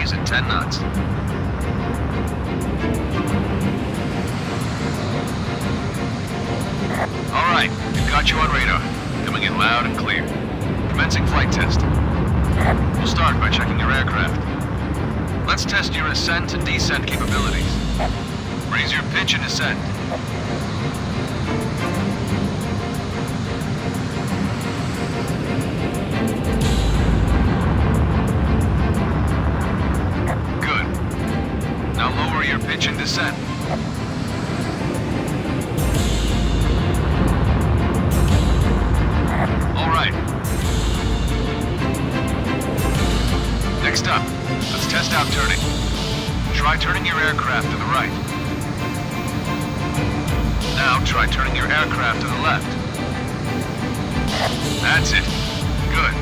breeze at 10 knots. All right, we've got you on radar. Coming in loud and clear. Commencing flight test. We'll start by checking your aircraft. Let's test your ascent and descent capabilities. Raise your pitch and ascent. Good. Now lower your pitch and descent. All right. Next up, let's test out turning. Try turning your aircraft to the right. Now try turning your aircraft to the left. That's it. Good.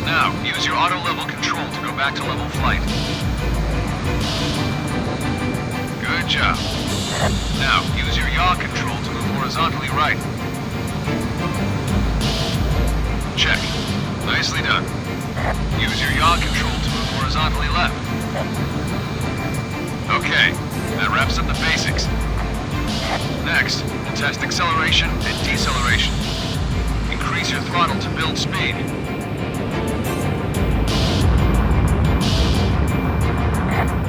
Now use your auto level control to go back to level flight. Good job. Now use your yaw control to move horizontally right. Check. Nicely done. Use your yaw control to move horizontally left. Okay, that wraps up the basics. Next, we'll test acceleration and deceleration. Increase your throttle to build speed.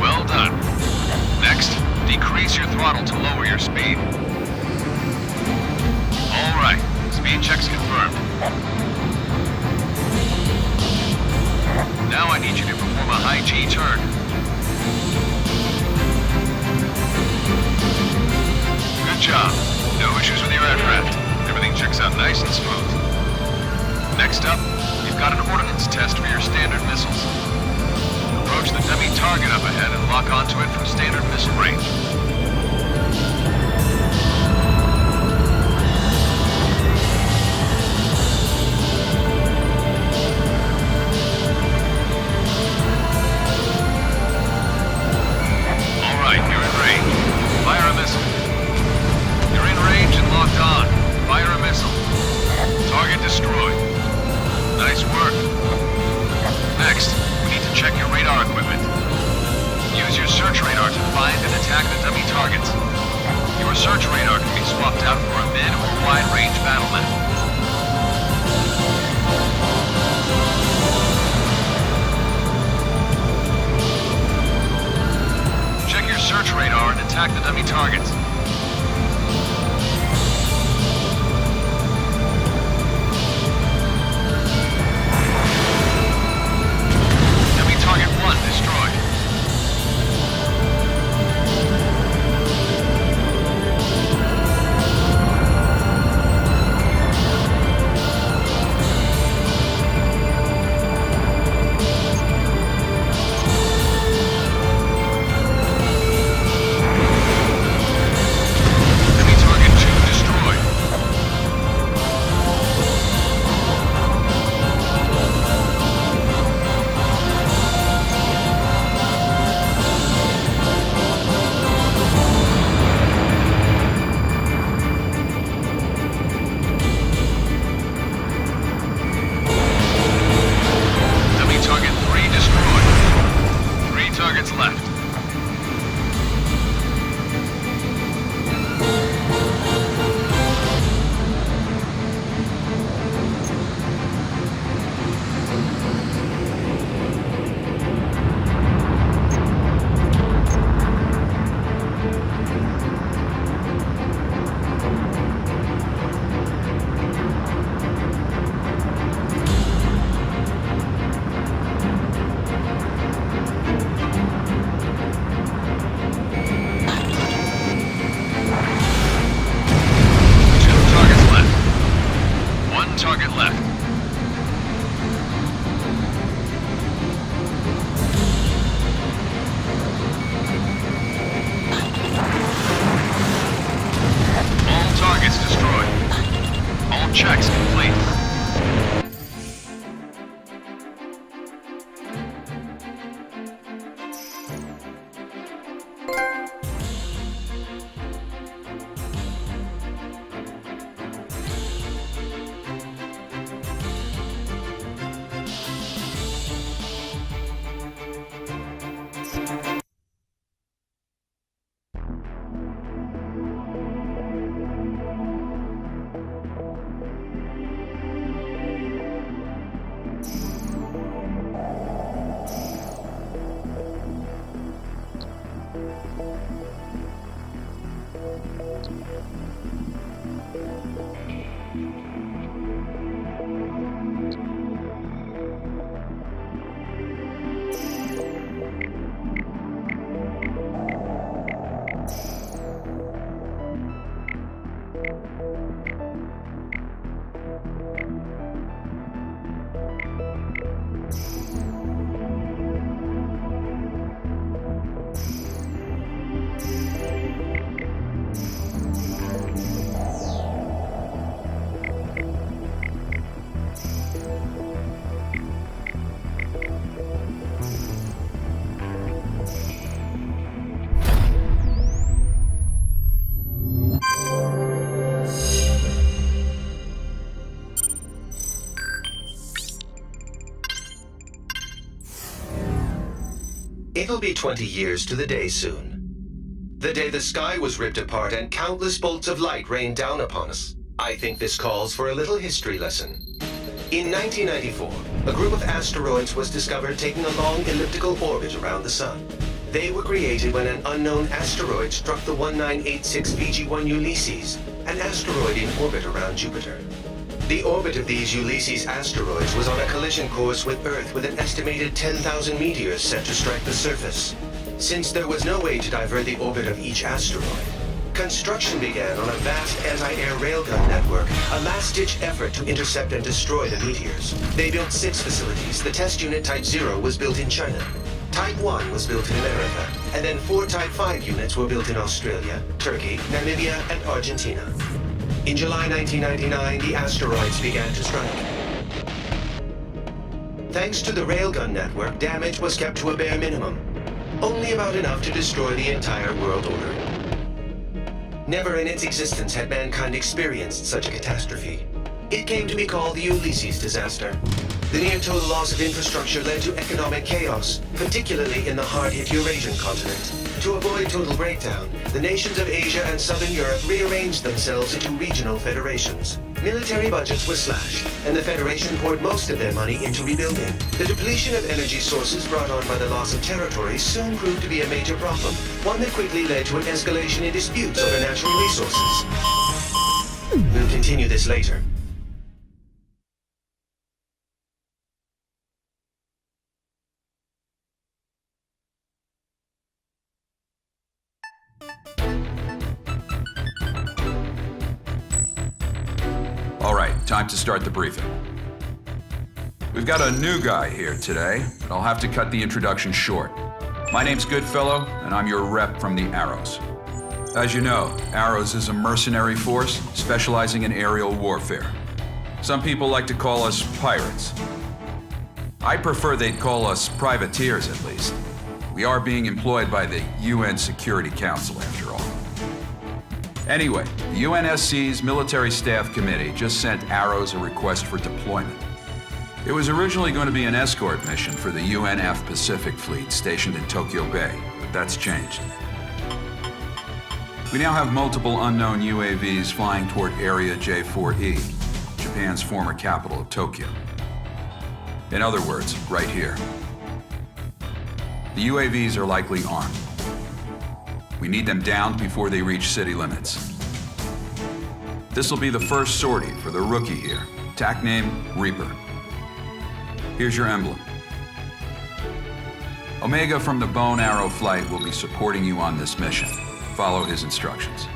Well done. Next, decrease your throttle to lower your speed. All right, speed check's confirmed. Now I need you to perform a high G turn. Good job. No issues with your aircraft. Everything checks out nice and smooth. Next up, you've got an ordnance test for your standard missiles. Approach the dummy target up ahead and lock onto it from standard missile range. Fire a missile. You're in range and locked on. Fire a missile. Target destroyed. Nice work. Next, we need to check your radar equipment. Use your search radar to find and attack the dummy targets. Your search radar can be swapped out for a mid or wide range battle map. Check your search radar and attack the dummy targets. Dummy target 1 destroyed. It'll be 20 years to the day soon. The day the sky was ripped apart and countless bolts of light rained down upon us. I think this calls for a little history lesson. In 1994, a group of asteroids was discovered taking a long elliptical orbit around the Sun. They were created when an unknown asteroid struck the 1986 VG-1 Ulysses, an asteroid in orbit around Jupiter. The orbit of these Ulysses asteroids was on a collision course with Earth with an estimated 10,000 meteors set to strike the surface. Since there was no way to divert the orbit of each asteroid, construction began on a vast anti-air railgun network, a last-ditch effort to intercept and destroy the meteors. They built 6 facilities. The test unit Type 0 was built in China. Type 1 was built in America, and then 4 Type 5 units were built in Australia, Turkey, Namibia, and Argentina. In July 1999, the asteroids began to strike. Thanks to the railgun network, damage was kept to a bare minimum, only about enough to destroy the entire world order. Never in its existence had mankind experienced such a catastrophe. It came to be called the Ulysses disaster. The near-total loss of infrastructure led to economic chaos, particularly in the hard-hit Eurasian continent. To avoid total breakdown, the nations of Asia and Southern Europe rearranged themselves into regional federations. Military budgets were slashed, and the Federation poured most of their money into rebuilding. The depletion of energy sources brought on by the loss of territory soon proved to be a major problem, one that quickly led to an escalation in disputes over natural resources. We'll continue this later. All right, time to start the briefing. We've got a new guy here today, but I'll have to cut the introduction short. My name's Goodfellow, and I'm your rep from the Arrows. As you know, Arrows is a mercenary force specializing in aerial warfare. Some people like to call us pirates. I prefer they'd call us privateers, at least. We are being employed by the UN Security Council, after all. Anyway, the UNSC's Military Staff Committee just sent Arrows a request for deployment. It was originally going to be an escort mission for the UNF Pacific Fleet stationed in Tokyo Bay, but that's changed. We now have multiple unknown UAVs flying toward Area J4E, Japan's former capital of Tokyo. In other words, right here. The UAVs are likely armed. We need them downed before they reach city limits. This will be the first sortie for the rookie here, TAC name Reaper. Here's your emblem. Omega from the Bone Arrow Flight will be supporting you on this mission. Follow his instructions.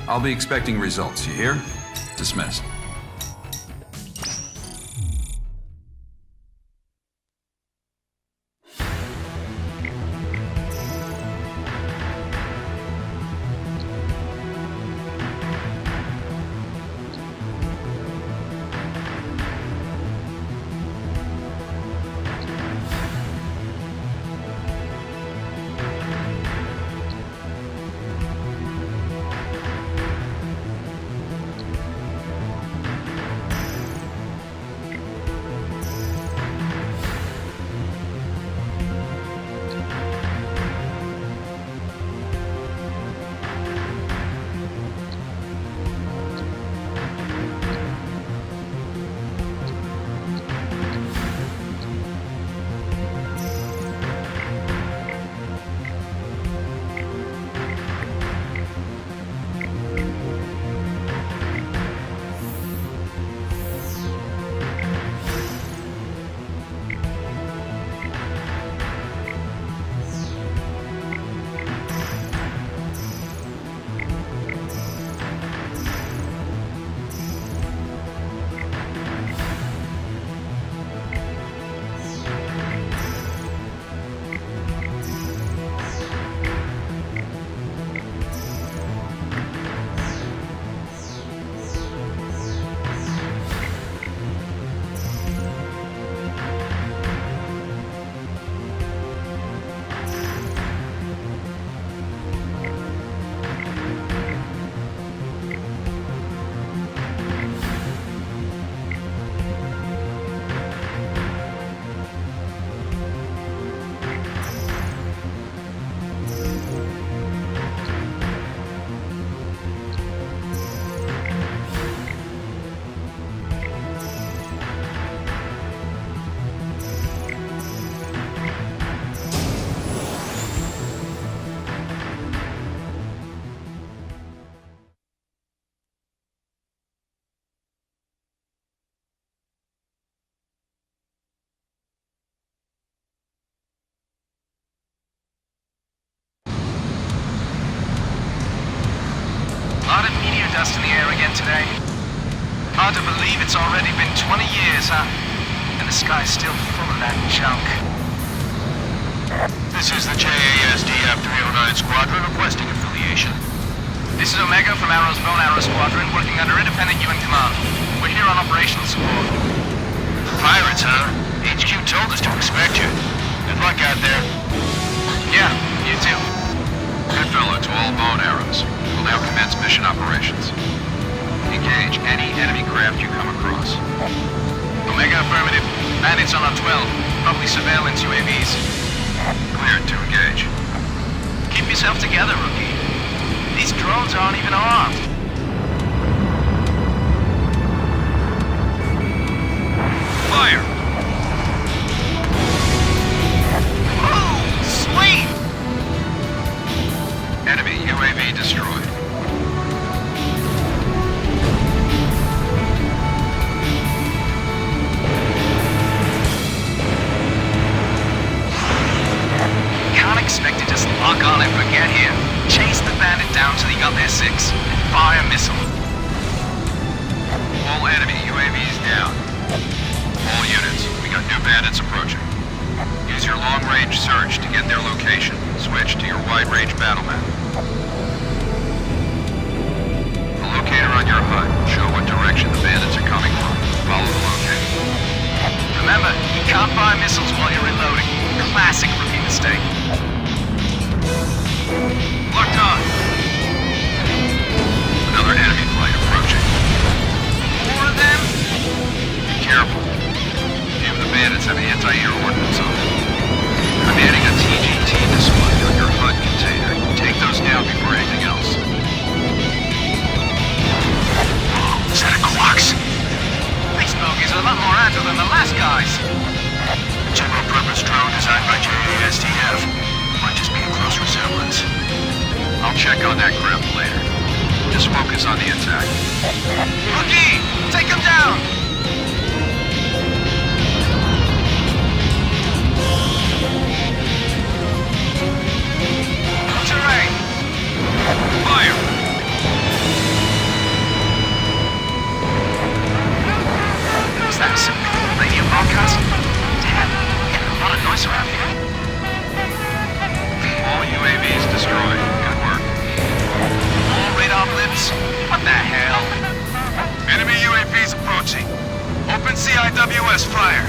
I'll be expecting results, you hear? Dismissed. today. Hard to believe it's already been 20 years, huh? And the sky's still full of that junk. This is the JASDF 309 Squadron requesting affiliation. This is Omega from Arrow's Bone Arrow Squadron, working under independent UN command. We're here on operational support. Pirates, huh? HQ told us to expect you. Good luck out there. Yeah, you too. Good fellow to all bone arrows. We'll now commence mission operations. Engage any enemy craft you come across. Omega affirmative. Bandits on our 12. Probably surveillance UAVs. Cleared to engage. Keep yourself together, rookie. These drones aren't even armed. Fire! Oh, sweet! Enemy UAV destroyed. Can't expect to just lock on and forget here. Chase the bandit down till you got their 6. Fire missile. All enemy UAVs down. All units, we got new bandits approaching. Use your long-range search to get their location. Switch to your wide-range battle map. The locator on your HUD will show what direction the bandits are coming from. Follow the locator. Remember, you can't fire missiles while you're reloading. Classic rookie mistake. Locked on. Another enemy flight approaching. More of them? Be careful. Few of the bandits have anti-air ordnance on them. I'm adding a TGT display on your HUD container. Take those down before anything else. Is that a Quax? These bogies are a lot more agile than the last guys. General purpose drone designed by JASDF. Might just be a close resemblance. I'll check on that craft later. Just focus on the attack. Rookie! Take him down! Terrain! Fire! Is that some radio broadcast? Damn, getting a lot of noise around here. All UAVs destroyed. Good work. More radar blips? What the hell? Enemy UAVs approaching. Open CIWS fire.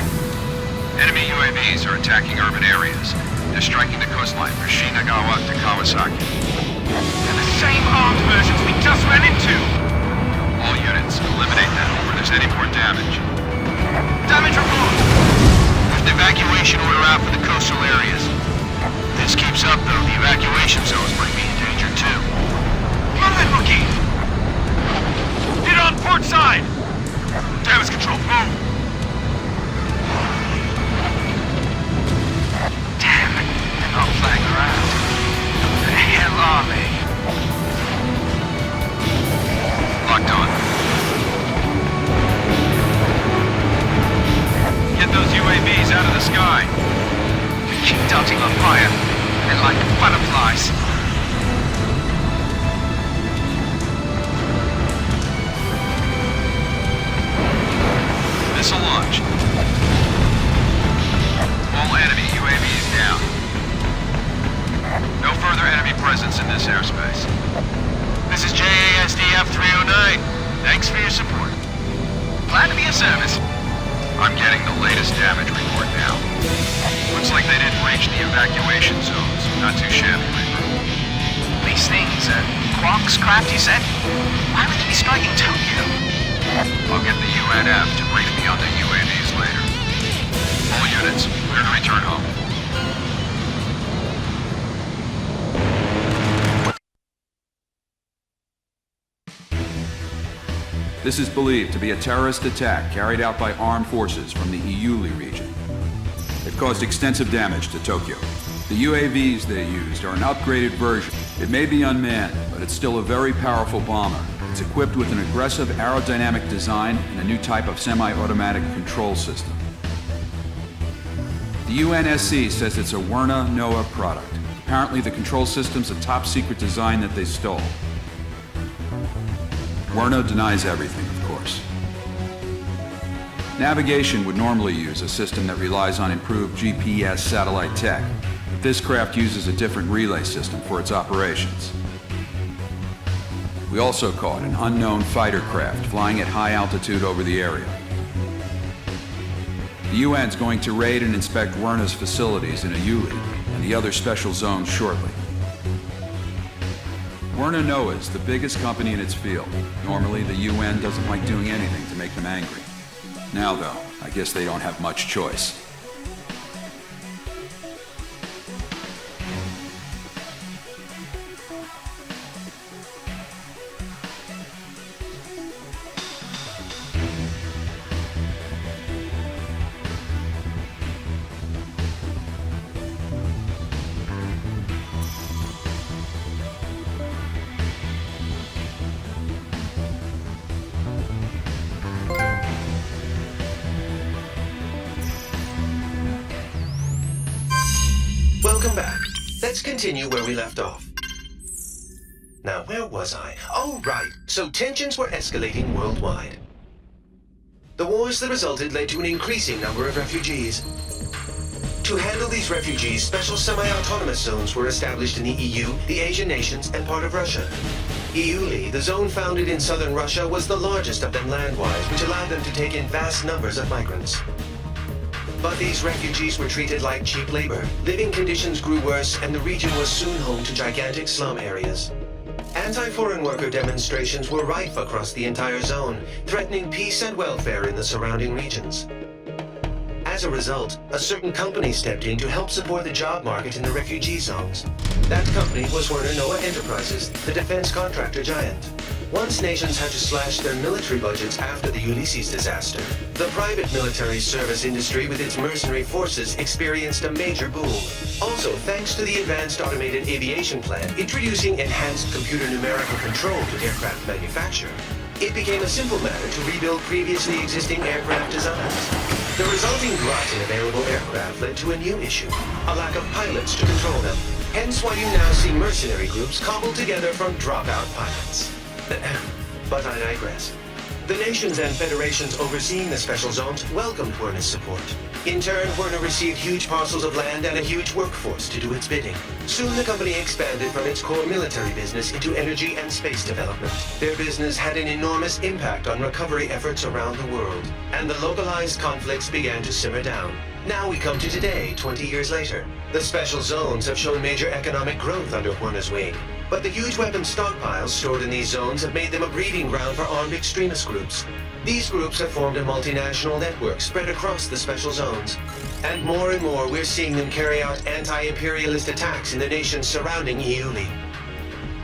Enemy UAVs are attacking urban areas. They're striking the coastline from Shinagawa to Kawasaki. They're the same armed versions we just ran into. All units, eliminate them before there's any more damage. Damage report. There's an evacuation order out for the coastal areas. If this keeps up, though, the evacuation zones might be in danger, too. Move it, rookie! Get on port side! Damage control, move! Damn it, they're not playing around. Who the hell are they? Locked on. Get those UAVs out of the sky. They keep darting on fire. They're like butterflies. Missile launch. All enemy UAVs down. No further enemy presence in this airspace. This is JASDF 309. Thanks for your support. Glad to be of service. I'm getting the latest damage report now. Looks like they didn't reach the evacuation zones. Not too shabby, Reaper. These things, Quax craft, you said? Why would they be striking Tokyo? I'll get the UNF to brief me on the UAVs later. All units, clear to return home. This is believed to be a terrorist attack carried out by armed forces from the Iuli region. It caused extensive damage to Tokyo. The UAVs they used are an upgraded version. It may be unmanned, but it's still a very powerful bomber. It's equipped with an aggressive aerodynamic design and a new type of semi-automatic control system. The UNSC says it's a Werner NOAA product. Apparently the control system's a top-secret design that they stole. Werner denies everything, of course. Navigation would normally use a system that relies on improved GPS satellite tech, but this craft uses a different relay system for its operations. We also caught an unknown fighter craft flying at high altitude over the area. The UN's going to raid and inspect Werner's facilities in Ayuli and the other special zones shortly. Werner NOAA is the biggest company in its field. Normally, the UN doesn't like doing anything to make them angry. Now, though, I guess they don't have much choice. Welcome back. Let's continue where we left off. Now, where was I? Oh, right. So tensions were escalating worldwide. The wars that resulted led to an increasing number of refugees. To handle these refugees, special semi-autonomous zones were established in the EU, the Asian nations, and part of Russia. Iuli, the zone founded in southern Russia, was the largest of them land-wise, which allowed them to take in vast numbers of migrants. But these refugees were treated like cheap labor. Living conditions grew worse, and the region was soon home to gigantic slum areas. Anti-foreign worker demonstrations were rife across the entire zone, threatening peace and welfare in the surrounding regions. As a result, a certain company stepped in to help support the job market in the refugee zones. That company was Werner NOAA Enterprises, the defense contractor giant. Once nations had to slash their military budgets after the Ulysses disaster, the private military service industry with its mercenary forces experienced a major boom. Also, thanks to the Advanced Automated Aviation Plan introducing enhanced computer numerical control to aircraft manufacture, it became a simple matter to rebuild previously existing aircraft designs. The resulting glut in available aircraft led to a new issue, a lack of pilots to control them. Hence why you now see mercenary groups cobbled together from dropout pilots. But I digress. The nations and federations overseeing the special zones welcomed Werner's support. In turn, Werner received huge parcels of land and a huge workforce to do its bidding. Soon the company expanded from its core military business into energy and space development. Their business had an enormous impact on recovery efforts around the world, and the localized conflicts began to simmer down. Now we come to today, 20 years later. The special zones have shown major economic growth under Werner's wing. But the huge weapons stockpiles stored in these zones have made them a breeding ground for armed extremist groups. These groups have formed a multinational network spread across the special zones. And more we're seeing them carry out anti-imperialist attacks in the nations surrounding Iuli.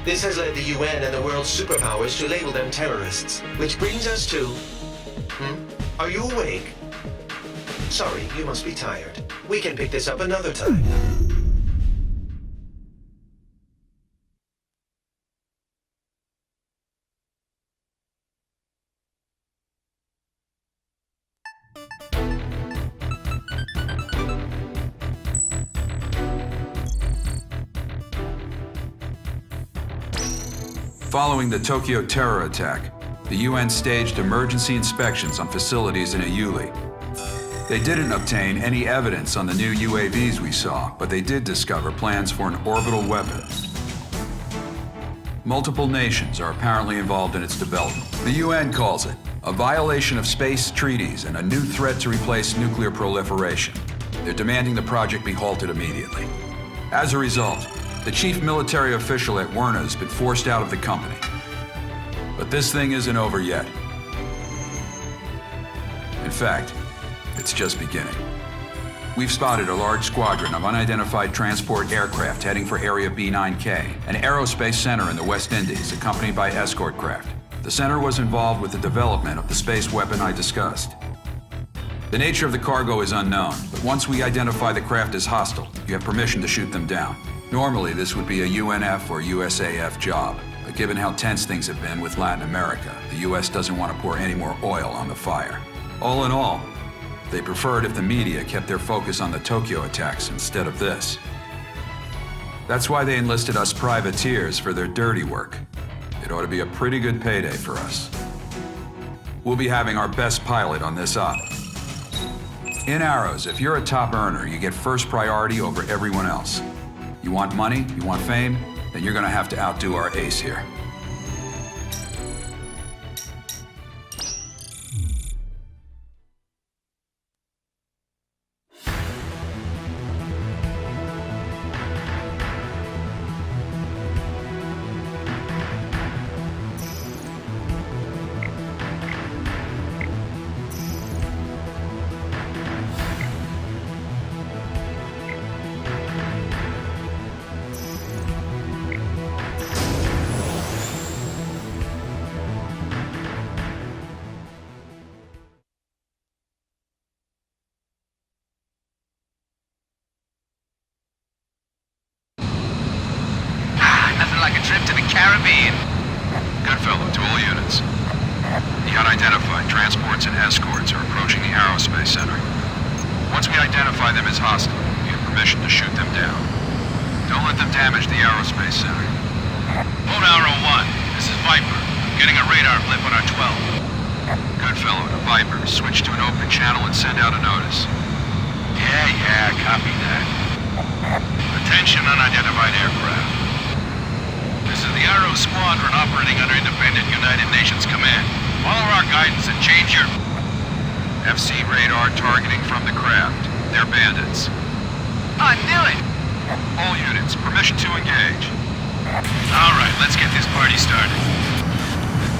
This has led the UN and the world's superpowers to label them terrorists. Which brings us to... Are you awake? Sorry, you must be tired. We can pick this up another time. Following the Tokyo terror attack, the UN staged emergency inspections on facilities in Ayuli. They didn't obtain any evidence on the new UAVs we saw, but they did discover plans for an orbital weapon. Multiple nations are apparently involved in its development. The UN calls it a violation of space treaties and a new threat to replace nuclear proliferation. They're demanding the project be halted immediately. As a result, the chief military official at Werner has been forced out of the company. But this thing isn't over yet. In fact, it's just beginning. We've spotted a large squadron of unidentified transport aircraft heading for Area B9K, an aerospace center in the West Indies, accompanied by escort craft. The center was involved with the development of the space weapon I discussed. The nature of the cargo is unknown, but once we identify the craft as hostile, you have permission to shoot them down. Normally, this would be a UNF or USAF job, but given how tense things have been with Latin America, the US doesn't want to pour any more oil on the fire. All in all, they preferred if the media kept their focus on the Tokyo attacks instead of this. That's why they enlisted us privateers for their dirty work. It ought to be a pretty good payday for us. We'll be having our best pilot on this op. In Arrows, if you're a top earner, you get first priority over everyone else. You want money, you want fame, then you're gonna have to outdo our ace here. Nothing like a trip to the Caribbean. Good fellow, to all units. The unidentified transports and escorts are approaching the Aerospace Center. Once we identify them as hostile, we have permission to shoot them down. Don't let them damage the Aerospace Center. Hold Arrow 1. This is Viper. Getting a radar blip on our 12. Good fellow, to Viper. Switch to an open channel and send out a notice. Yeah, copy that. Attention unidentified aircraft. This is the Arrow Squadron operating under independent United Nations command. Follow our guidance and change your... FC radar targeting from the craft. They're bandits. I knew it! All units, permission to engage. All right, let's get this party started.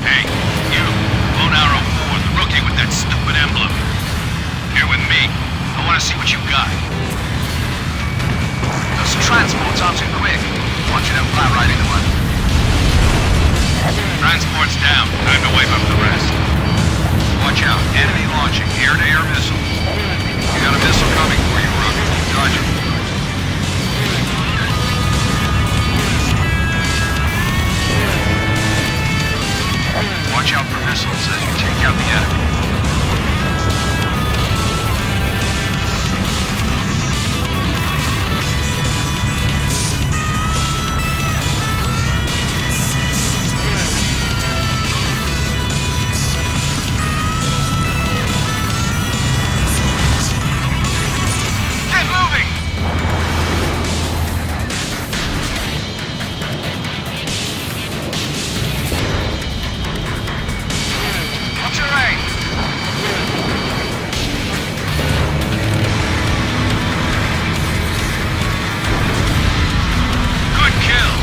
Hey, you, Lone Arrow 4, the rookie with that stupid emblem. Here with me. I want to see what you got. Those transports aren't too quick. Want you to fly right into one. Transport's down. Time to wipe up the rest. Watch out, enemy launching air-to-air missiles. You got a missile coming for you, Rook. Dodge it. Watch out for missiles as you take out the enemy. Get moving! What's your aim? Good kill.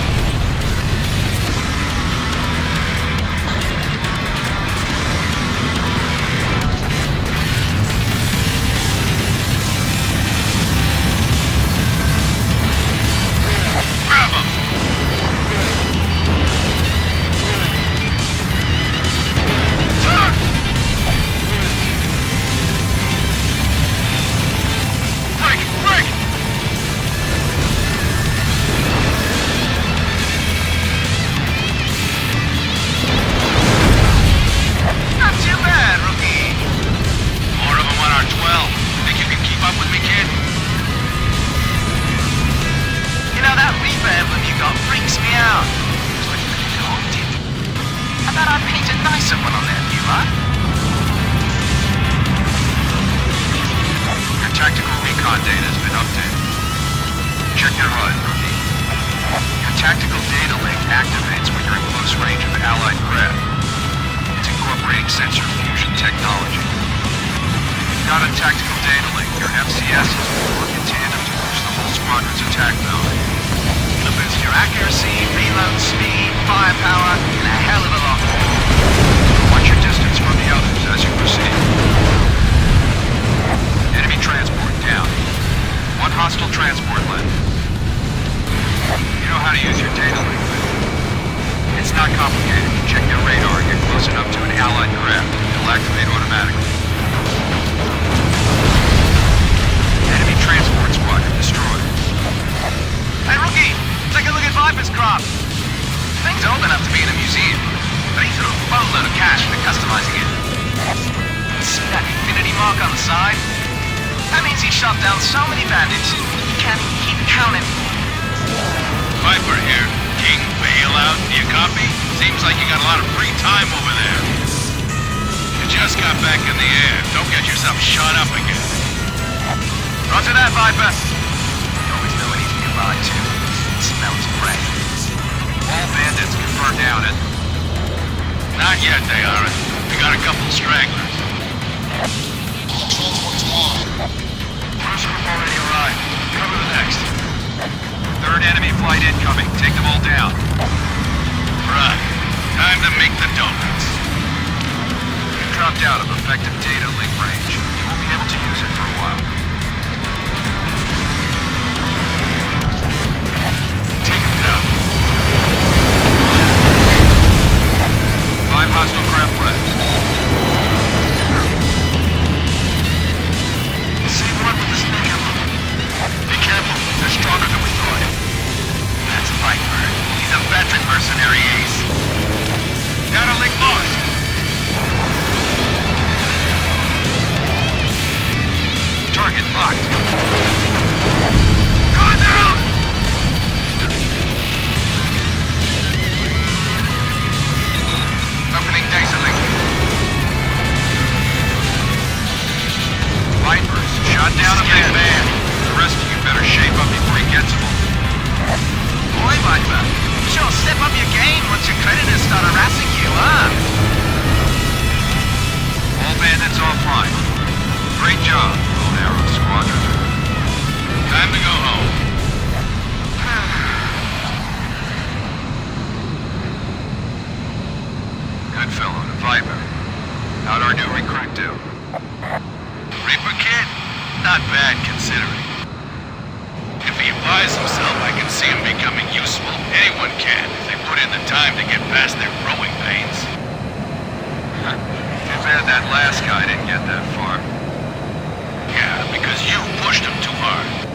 Grab him. Break! Not too bad, rookie. More of them on our 12. Think you can keep up with me, kid? You know, that Reaper emblem you got freaks me out. It's like you haunted. I thought I'd paint a nicer one on there, you right? Your tactical recon data has been updated. Check your HUD, Rookie. Your tactical data link activates when you're in close range of Allied craft. It's incorporating sensor fusion technology. You've got a tactical data link. Your FCS will work in tandem to boost the whole squadron's attack mode. It'll boost your accuracy, reload speed, firepower, and a hell of a lot more. Watch your distance from the others as you proceed. Enemy transport down. One hostile transport left. You know how to use your data link. It's not complicated. Check your radar, get close enough to an Allied craft. It'll activate automatically. Enemy transport squadron destroyed. Hey, rookie! Take a look at Viper's craft. Thing's old enough to be in a museum, but he threw a boatload of cash into customizing it. See that infinity mark on the side? That means he shot down so many bandits, he can't keep counting. Viper here. King bailout. Do you copy? Seems like you got a lot of free time over there. You just got back in the air. Don't get yourself shot up again. Roger that, Viper. You always know when he's nearby, too. It smells great. All bandits confirmed down it. Not yet, they aren't. We got a couple stragglers. First group already arrived. Cover the next. Third enemy flight incoming. Take them all down. Right. Time to make the donuts. You dropped out of effective data link range. You won't be able to use it for a while. Take them down. 5 hostile craft left. See one with the sneaker. Be careful. They're stronger than we thought. That's Viper. He's a veteran mercenary ace. Got a link lost. Target locked. Going down! Opening data link. Vipers, shot down a Scan. man. The rest of you better shape up before he gets them. Boy, Viper, you sure step up your game once your creditors start harassing you, huh? All bandits offline. Great job, Old Arrow Squadron. Time to go home. Good fellow to Viper. How'd our new recruit do? Reaper kid? Not bad considering. If he applies himself, I can see him becoming useful. Anyone can, if they put in the time to get past their growing pains. Too bad that last guy didn't get that far. Yeah, because you pushed him too hard.